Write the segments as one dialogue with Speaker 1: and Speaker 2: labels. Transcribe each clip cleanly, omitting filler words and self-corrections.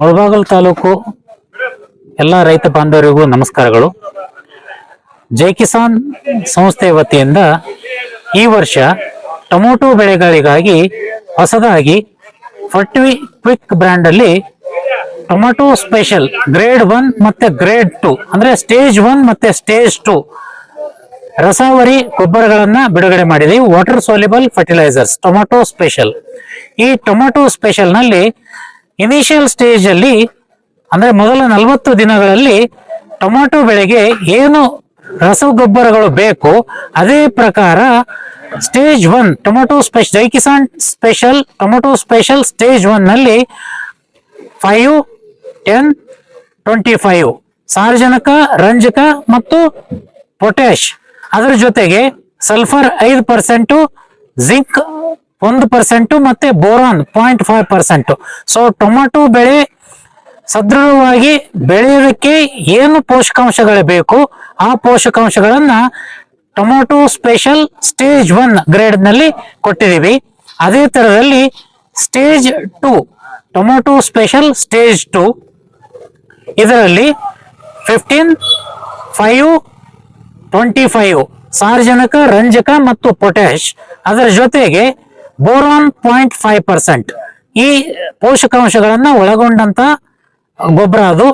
Speaker 1: ಮುಳಬಾಗಿಲು ತಾಲೂಕು ಎಲ್ಲ ರೈತ ಬಾಂಧವರಿಗೂ ನಮಸ್ಕಾರಗಳು. ಜೈ ಕಿಸಾನ್ ಸಂಸ್ಥೆ ವತಿಯಿಂದ ಈ ವರ್ಷ ಟೊಮೊಟೊ ಬೆಳೆಗಳಿಗಾಗಿ ಹೊಸದಾಗಿ ಫರ್ಟಿವಿ ಕ್ವಿಕ್ ಬ್ರ್ಯಾಂಡ್ ಅಲ್ಲಿ ಟೊಮೊಟೊ ಸ್ಪೆಷಲ್ ಗ್ರೇಡ್ 1 ಮತ್ತೆ ಗ್ರೇಡ್ 2 ಅಂದ್ರೆ ಸ್ಟೇಜ್ 1 ಮತ್ತೆ ಸ್ಟೇಜ್ 2 ರಸಾವರಿ ಗೊಬ್ಬರಗಳನ್ನ ಬಿಡುಗಡೆ ಮಾಡಿದೀವಿ. Water soluble fertilizers tomato special. ಈ ಟೊಮೊಟೊ ಸ್ಪೆಷಲ್ ನಲ್ಲಿ ಇನಿಷಿಯಲ್ ಸ್ಟೇಜ್ ಅಲ್ಲಿ ಅಂದ್ರೆ ಮೊದಲ 40 ದಿನಗಳಲ್ಲಿ ಟೊಮೊಟೊ ಬೆಳೆಗೆ ಏನು ರಸಗೊಬ್ಬರಗಳು ಬೇಕು ಅದೇ ಪ್ರಕಾರ stage 1 tomato special Jai Kisan special tomato special stage 1 ನಲ್ಲಿ 5, 10, 25 ಸಾರಜನಕ, ರಂಜಕ ಮತ್ತು ಪೊಟ್ಯಾಶ್, ಅದರ ಜೊತೆಗೆ ಸಲ್ಫರ್ 5%, ಜಿಂಕ್ 1% ಮತ್ತೆ ಬೋರಾನ್ 0.5%. ಸೊ ಟೊಮೆಟೊ ಬೆಳೆ ಸದೃಢವಾಗಿ ಬೆಳೆಯೋದಕ್ಕೆ ಏನು ಪೋಷಕಾಂಶಗಳು ಬೇಕು ಆ ಪೋಷಕಾಂಶಗಳನ್ನ ಟೊಮೆಟೊ ಸ್ಪೆಷಲ್ ಸ್ಟೇಜ್ 1 ಗ್ರೇಡ್ ನಲ್ಲಿ ಕೊಟ್ಟಿದ್ದೀವಿ. ಅದೇ ತರದಲ್ಲಿ ಸ್ಟೇಜ್ 2 ಟೊಮೆಟೊ ಸ್ಪೆಷಲ್ ಸ್ಟೇಜ್ 2 ಇದರಲ್ಲಿ 15, 5, 25 ಸಾರಜನಕ, ರಂಜಕ ಮತ್ತು ಪೊಟ್ಯಾಶ್, ಅದರ ಜೊತೆಗೆ ಬೋರಾನ್ 0.5% ಈ ಪೋಷಕಾಂಶಗಳನ್ನ ಒಳಗೊಂಡಂತ ಗೊಬ್ಬರ ಅದು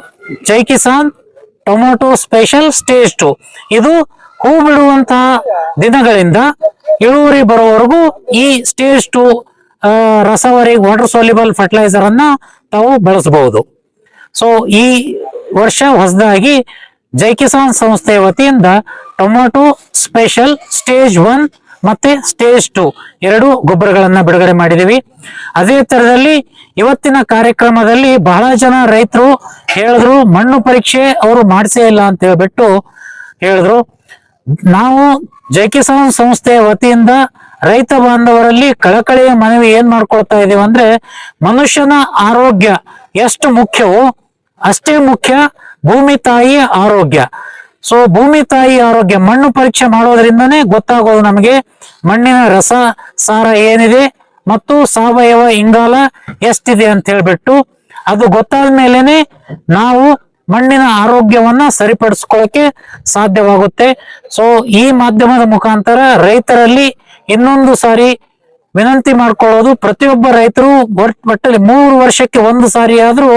Speaker 1: ಜೈ ಕಿಸಾನ್ ಟೊಮೊಟೊ ಸ್ಪೆಷಲ್ ಸ್ಟೇಜ್ 2. ಇದು ಹೂ ಬಿಡುವಂತಹ ದಿನಗಳಿಂದ ಇಳುವರಿ ಬರೋವರೆಗೂ ಈ ಸ್ಟೇಜ್ 2 ರಸವರಿ ವಾಟರ್ ಸೋಲ್ಯುಬಲ್ ಫರ್ಟಿಲೈಸರ್ ಅನ್ನ ತಾವು ಬಳಸಬಹುದು. ಸೊ ಈ ವರ್ಷ ಹೊಸದಾಗಿ ಜೈ ಕಿಸಾನ್ ಸಂಸ್ಥೆ ವತಿಯಿಂದ ಟೊಮೊಟೊ ಸ್ಪೆಷಲ್ ಸ್ಟೇಜ್ 1 ಮತ್ತೆ ಸ್ಟೇಜ್ 2 ಎರಡು ಗೊಬ್ಬರಗಳನ್ನ ಬಿಡುಗಡೆ ಮಾಡಿದೀವಿ. ಅದೇ ತರದಲ್ಲಿ ಇವತ್ತಿನ ಕಾರ್ಯಕ್ರಮದಲ್ಲಿ ಬಹಳ ಜನ ರೈತರು ಹೇಳಿದ್ರು ಮಣ್ಣು ಪರೀಕ್ಷೆ ಅವರು ಮಾಡಿಸೇ ಇಲ್ಲ ಅಂತ ಹೇಳ್ಬಿಟ್ಟು ಹೇಳಿದ್ರು. ನಾವು ಜೈ ಕಿಸಾನ್ ಸಂಸ್ಥೆ ವತಿಯಿಂದ ರೈತ ಬಾಂಧವರಲ್ಲಿ ಕಳಕಳಿಯ ಮನವಿ ಏನ್ ಮಾಡ್ಕೊಳ್ತಾ ಇದೀವಿ ಅಂದ್ರೆ, ಮನುಷ್ಯನ ಆರೋಗ್ಯ ಎಷ್ಟು ಮುಖ್ಯವೋ ಅಷ್ಟೇ ಮುಖ್ಯ ಭೂಮಿ ತಾಯಿಯ ಆರೋಗ್ಯ. ಸೊ ಭೂಮಿ ತಾಯಿ ಆರೋಗ್ಯ ಮಣ್ಣು ಪರೀಕ್ಷೆ ಮಾಡೋದ್ರಿಂದನೇ ಗೊತ್ತಾಗೋದು ನಮಗೆ ಮಣ್ಣಿನ ರಸ ಸಾರ ಏನಿದೆ ಮತ್ತು ಸಾವಯವ ಇಂಗಾಲ ಎಷ್ಟಿದೆ ಅಂತ ಹೇಳ್ಬಿಟ್ಟು. ಅದು ಗೊತ್ತಾದ ಮೇಲೆನೆ ನಾವು ಮಣ್ಣಿನ ಆರೋಗ್ಯವನ್ನ ಸರಿಪಡಿಸ್ಕೊಳ್ಳಕ್ಕೆ ಸಾಧ್ಯವಾಗುತ್ತೆ. ಸೊ ಈ ಮಾಧ್ಯಮದ ಮುಖಾಂತರ ರೈತರಲ್ಲಿ ಇನ್ನೊಂದು ಸಾರಿ ವಿನಂತಿ ಮಾಡ್ಕೊಳ್ಳೋದು, ಪ್ರತಿಯೊಬ್ಬ ರೈತರು ಒಟ್ಟಲ್ಲಿ 3 ವರ್ಷಕ್ಕೆ 1 ಸಾರಿ ಆದ್ರೂ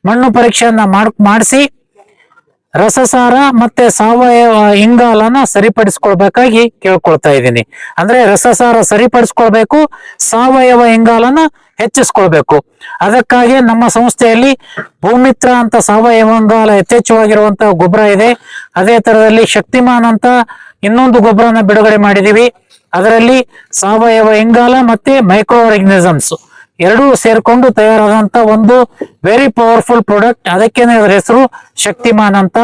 Speaker 1: ಮಣ್ಣು ಪರೀಕ್ಷೆಯನ್ನ ಮಾಡಿಸಿ ರಸಸಾರ ಮತ್ತೆ ಸಾವಯವ ಇಂಗಾಲನ ಸರಿಪಡಿಸ್ಕೊಳ್ಬೇಕಾಗಿ ಕೇಳ್ಕೊಳ್ತಾ ಇದ್ದೀನಿ. ಅಂದ್ರೆ ರಸಸಾರ ಸರಿಪಡಿಸ್ಕೊಳ್ಬೇಕು, ಸಾವಯವ ಇಂಗಾಲನ ಹೆಚ್ಚಿಸ್ಕೊಳ್ಬೇಕು. ಅದಕ್ಕಾಗಿ ನಮ್ಮ ಸಂಸ್ಥೆಯಲ್ಲಿ ಭೂಮಿತ್ರ ಅಂತ ಸಾವಯವ ಇಂಗಾಲ ಯಥೇಚ್ಛವಾಗಿರುವಂತಹ ಗೊಬ್ಬರ ಇದೆ. ಅದೇ ತರದಲ್ಲಿ ಶಕ್ತಿಮಾನ್ ಅಂತ ಇನ್ನೊಂದು ಗೊಬ್ಬರನ ಬಿಡುಗಡೆ ಮಾಡಿದೀವಿ. ಅದರಲ್ಲಿ ಸಾವಯವ ಇಂಗಾಲ ಮತ್ತೆ ಮೈಕ್ರೋ ಆರ್ಗನಿಸಮ್ಸ್ ಎರಡೂ ಸೇರ್ಕೊಂಡು ತಯಾರಾದಂತ ಒಂದು ವೆರಿ ಪವರ್ಫುಲ್ ಪ್ರಾಡಕ್ಟ್. ಅದಕ್ಕೇನೆ ಅದರ ಹೆಸರು ಶಕ್ತಿಮಾನ್ ಅಂತ.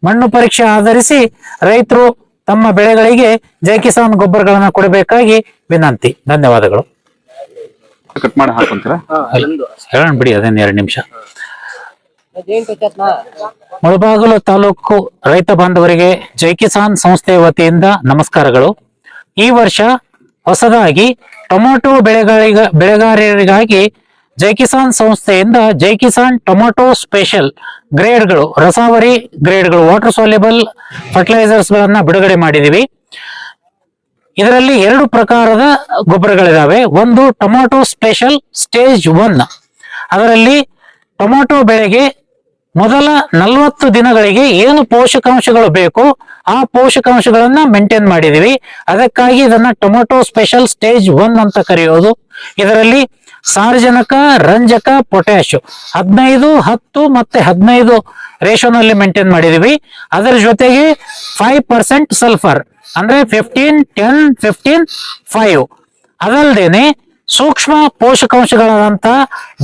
Speaker 1: ಮಣ್ಣು ಪರೀಕ್ಷೆ ಆಧರಿಸಿ ರೈತರು ತಮ್ಮ ಬೆಳೆಗಳಿಗೆ ಜೈ ಕಿಸಾನ್ ಗೊಬ್ಬರಗಳನ್ನ ಕೊಡಬೇಕಾಗಿ ವಿನಂತಿ. ಧನ್ಯವಾದಗಳು.
Speaker 2: ಕಟ್ ಮಾಡಿ ಹಾಕೊಂತೀರಾ?
Speaker 1: ಹೇಳೋಣ ಬಿಡಿ, ಅದೇನು 2 ನಿಮಿಷ. ಮುಳಬಾಗಿಲು ತಾಲೂಕು ರೈತ ಬಾಂಧವರಿಗೆ ಜೈ ಕಿಸಾನ್ ಸಂಸ್ಥೆ ವತಿಯಿಂದ ನಮಸ್ಕಾರಗಳು. ಈ ವರ್ಷ ಹೊಸದಾಗಿ ಟೊಮೊಟೊ ಬೆಳೆಗಾರರಿಗಾಗಿ ಜೈ ಕಿಸಾನ್ ಸಂಸ್ಥೆಯಿಂದ ಜೈ ಕಿಸಾನ್ ಟೊಮೊಟೊ ಸ್ಪೆಷಲ್ ಗ್ರೇಡ್ಗಳು, ರಸಾವರಿ ಗ್ರೇಡ್ಗಳು, ವಾಟರ್ ಸೋಲ್ಯುಬಲ್ ಫರ್ಟಿಲೈಸರ್ಸ್ ಗಳನ್ನ ಬಿಡುಗಡೆ ಮಾಡಿದೀವಿ. ಇದರಲ್ಲಿ 2 ಪ್ರಕಾರದ ಗೊಬ್ಬರಗಳಿದಾವೆ. ಒಂದು ಟೊಮೊಟೊ ಸ್ಪೆಷಲ್ ಸ್ಟೇಜ್ 1, ಅದರಲ್ಲಿ ಟೊಮೊಟೊ ಬೆಳೆಗೆ ಮೊದಲ 40 ದಿನಗಳಿಗೆ ಏನು ಪೋಷಕಾಂಶಗಳು ಬೇಕು ಆ ಪೋಷಕಾಂಶಗಳನ್ನ ಮೇಂಟೈನ್ ಮಾಡಿದೀವಿ. ಅದಕ್ಕಾಗಿ ಇದನ್ನ ಟೊಮೊಟೊ ಸ್ಪೆಷಲ್ ಸ್ಟೇಜ್ 1 ಅಂತ ಕರೆಯೋದು. ಇದರಲ್ಲಿ ಸಾರಜನಕ, ರಂಜಕ, ಪೊಟ್ಯಾಶ್ 15, 10 ಮತ್ತೆ 15 ರೇಷೋನಲ್ಲಿ ಮೇಂಟೈನ್ ಮಾಡಿದೀವಿ. ಅದರ ಜೊತೆಗೆ 5% ಸಲ್ಫರ್ ಅಂದ್ರೆ 15, 10, 15, 5. ಅದಲ್ಲದೇನೆ ಸೂಕ್ಷ್ಮ ಪೋಷಕಾಂಶಗಳಾದಂತ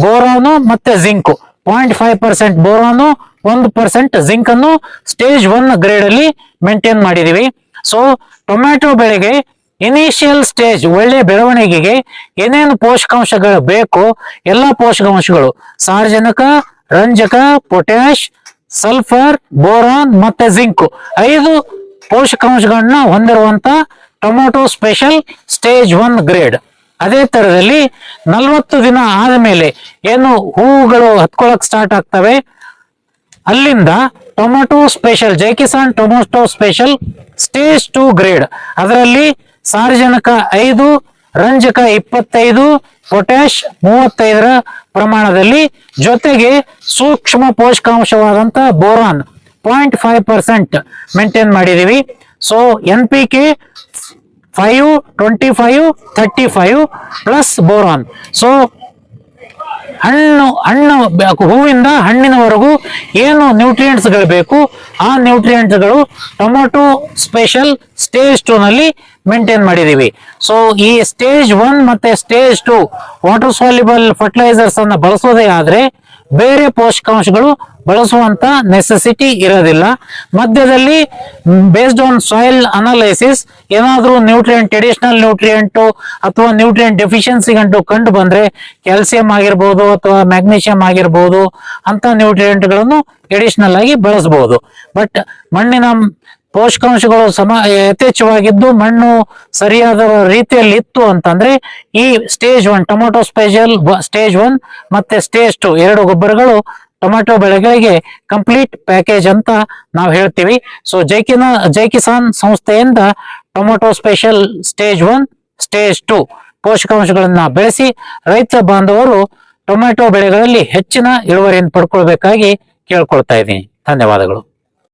Speaker 1: ಬೋರಾನು ಮತ್ತೆ ಜಿಂಕ್ 0.5% ಬೋರಾನು, 1% ಜಿಂಕ್ ಅನ್ನು ಸ್ಟೇಜ್ 1 ಗ್ರೇಡ್ ಅಲ್ಲಿ ಮೇಂಟೈನ್ ಮಾಡಿದೀವಿ. ಸೊ ಟೊಮ್ಯಾಟೊ ಬೆಳೆಗೆ ಇನಿಷಿಯಲ್ ಸ್ಟೇಜ್ ಒಳ್ಳೆ ಬೆಳವಣಿಗೆಗೆ ಏನೇನು ಪೋಷಕಾಂಶಗಳು ಬೇಕು ಎಲ್ಲಾ ಪೋಷಕಾಂಶಗಳು ಸಾರಜನಕ, ರಂಜಕ, ಪೊಟ್ಯಾಶ್, ಸಲ್ಫರ್, ಬೋರಾನ್ ಮತ್ತೆ ಜಿಂಕ್ 5 ಪೋಷಕಾಂಶಗಳನ್ನ ಹೊಂದಿರುವಂತ ಟೊಮೊಟೊ ಸ್ಪೆಷಲ್ ಸ್ಟೇಜ್ 1 ಗ್ರೇಡ್. ಅದೇ ತರದಲ್ಲಿ 40 ದಿನ ಆದಮೇಲೆ ಏನು ಹೂವುಗಳು ಹತ್ಕೊಳಕ್ ಸ್ಟಾರ್ಟ್ ಆಗ್ತವೆ, ಅಲ್ಲಿಂದ tomato special, Jai Kisan tomato special stage 2 grade, ಅದರಲ್ಲಿ ಸಾರಜನಕ 5, ರಂಜಕ 25, ಪೊಟ್ಯಾಶ್ 35ರ ಪ್ರಮಾಣದಲ್ಲಿ, ಜೊತೆಗೆ ಸೂಕ್ಷ್ಮ ಪೋಷಕಾಂಶವಾದಂತ ಬೋರಾನ್ 0.5% ಮೇಂಟೈನ್ ಮಾಡಿದೀವಿ. So NPK 5, 25, 35 plus boron. So ಹೂವಿಂದ ಹಣ್ಣಿನವರೆಗೂ ಏನು ನ್ಯೂಟ್ರಿಯೆಂಟ್ಸ್ಗಳು ಬೇಕು ಆ ನ್ಯೂಟ್ರಿಯೆಂಟ್ಸ್ಗಳು ಟೊಮೆಟೊ ಸ್ಪೆಷಲ್ ಸ್ಟೇಜ್ 2 ನಲ್ಲಿ ಮೇಂಟೈನ್ ಮಾಡಿದೀವಿ. ಸೊ ಈ ಸ್ಟೇಜ್ 1 ಮತ್ತೆ ಸ್ಟೇಜ್ 2 ವಾಟರ್ ಸಾಲ್ಯುಬಲ್ ಫರ್ಟಿಲೈಸರ್ಸ್ ಅನ್ನ ಬಳಸೋದೇ ಆದ್ರೆ ಬೇರೆ ಪೋಷಕಾಂಶಗಳು ಬಳಸುವಂತ ನೆಸೆಸಿಟಿ ಇರೋದಿಲ್ಲ. ಮಧ್ಯದಲ್ಲಿ ಬೇಸ್ಡ್ ಆನ್ ಸಾಯಿಲ್ ಅನಾಲೈಸಿಸ್ ಏನಾದ್ರೂ ನ್ಯೂಟ್ರಿಯೆಂಟ್, ಅಡಿಷನಲ್ ನ್ಯೂಟ್ರಿಯೆಂಟ್ ಅಥವಾ ನ್ಯೂಟ್ರಿಯೆಂಟ್ ಡೆಫಿಷಿಯನ್ಸಿ ಗಂಟು ಕಂಡು ಬಂದ್ರೆ, ಕ್ಯಾಲ್ಸಿಯಂ ಆಗಿರ್ಬೋದು ಅಥವಾ ಮ್ಯಾಗ್ನೀಷಿಯಂ ಆಗಿರ್ಬೋದು, ಅಂತ ನ್ಯೂಟ್ರಿಯೆಂಟ್ ಗಳನ್ನು ಅಡಿಷನಲ್ ಆಗಿ ಬಳಸಬಹುದು. ಬಟ್ ಮಣ್ಣಿನ ಪೋಷಕಾಂಶಗಳು ಯಥೇಚ್ಛವಾಗಿದ್ದು ಮಣ್ಣು ಸರಿಯಾದ ರೀತಿಯಲ್ಲಿ ಇತ್ತು ಅಂತಂದ್ರೆ ಈ ಸ್ಟೇಜ್ 1 ಟೊಮೆಟೊ ಸ್ಪೆಷಲ್ ಸ್ಟೇಜ್ 1 ಮತ್ತೆ ಸ್ಟೇಜ್ 2 ಎರಡು ಗೊಬ್ಬರಗಳು ಟೊಮೆಟೊ ಬೆಳೆಗಳಿಗೆ ಕಂಪ್ಲೀಟ್ ಪ್ಯಾಕೇಜ್ ಅಂತ ನಾವು ಹೇಳ್ತೀವಿ. ಸೊ ಜೈ ಕಿಸಾನ್ ಸಂಸ್ಥೆಯಿಂದ ಟೊಮೆಟೊ ಸ್ಪೆಷಲ್ ಸ್ಟೇಜ್ 1 ಸ್ಟೇಜ್ 2 ಪೋಷಕಾಂಶಗಳನ್ನ ಬೆಳೆಸಿ ರೈತ ಬಾಂಧವರು ಟೊಮೆಟೊ ಬೆಳೆಗಳಲ್ಲಿ ಹೆಚ್ಚಿನ ಇಳುವರಿಯನ್ನು ಪಡ್ಕೊಳ್ಬೇಕಾಗಿ ಕೇಳ್ಕೊಳ್ತಾ ಇದ್ದೀನಿ. ಧನ್ಯವಾದಗಳು.